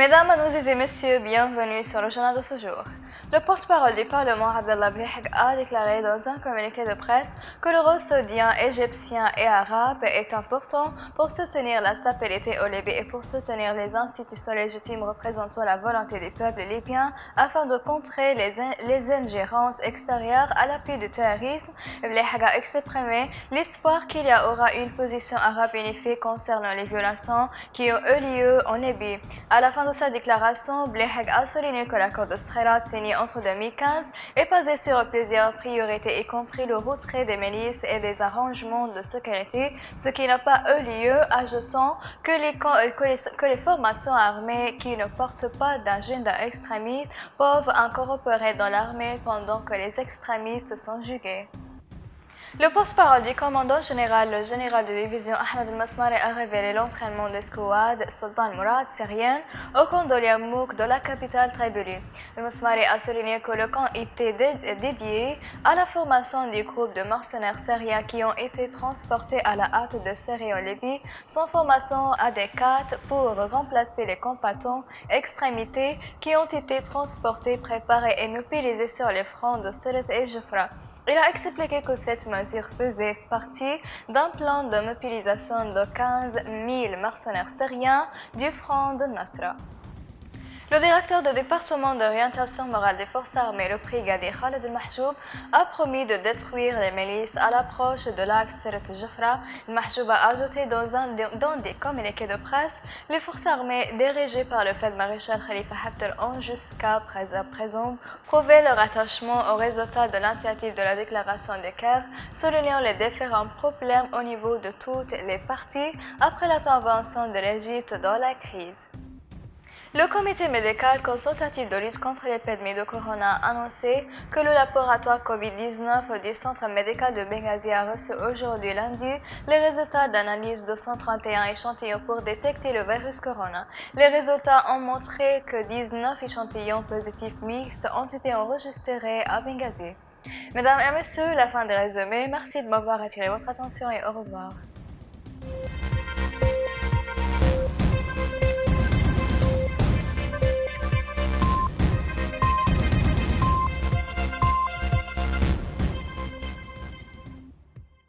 Mesdames, Mademoiselles et Messieurs, bienvenue sur le journal de ce jour. Le porte-parole du Parlement, Abdallah Blihek, a déclaré dans un communiqué de presse que le rôle saoudien, égyptien et arabe est important pour soutenir la stabilité au Libye et pour soutenir les institutions légitimes représentant la volonté du peuple libyen afin de contrer les ingérences extérieures à l'appui du terrorisme. Blihek a exprimé l'espoir qu'il y aura une position arabe unifiée concernant les violations qui ont eu lieu en Libye. À la fin de sa déclaration, Blihek a souligné que l'accord de Skhirat signé entre 2015 est basé sur plusieurs priorités, y compris le retrait des milices et des arrangements de sécurité, ce qui n'a pas eu lieu, ajoutant que les formations armées qui ne portent pas d'agenda extrémiste peuvent incorporer dans l'armée pendant que les extrémistes sont jugés. Le porte-parole du commandant général, le général de division Ahmed El-Masmari, a révélé l'entraînement d'escouade Sultan Mourad syrienne au camp de Yarmouk de la capitale Tripoli. El-Masmari a souligné que le camp était dédié à la formation du groupe de mercenaires syriens qui ont été transportés à la hâte de Syrie en Libye sans formation adéquate pour remplacer les combattants extrémités qui ont été transportés, préparés et mobilisés sur les fronts de Sirt et Jafra. Il a expliqué que cette mesure faisait partie d'un plan de mobilisation de 15 000 mercenaires syriens du front de Nasra. Le directeur du département d'orientation morale des forces armées, le brigadier Khaled El-Mahjoub, a promis de détruire les milices à l'approche de l'axe Sirt-Jafra. El-Mahjoub a ajouté dans des communiqués de presse: les forces armées dirigées par le feld-maréchal Khalifa Haftar ont jusqu'à présent prouvé leur attachement aux résultats de l'initiative de la déclaration de Caire, soulignant les différents problèmes au niveau de toutes les parties après l'intervention de l'Égypte dans la crise. Le comité médical consultatif de lutte contre l'épidémie de corona a annoncé que le laboratoire Covid-19 du centre médical de Benghazi a reçu aujourd'hui lundi les résultats d'analyse de 131 échantillons pour détecter le virus corona. Les résultats ont montré que 19 échantillons positifs mixtes ont été enregistrés à Benghazi. Mesdames et messieurs, la fin des résumés. Merci de m'avoir attiré votre attention et au revoir.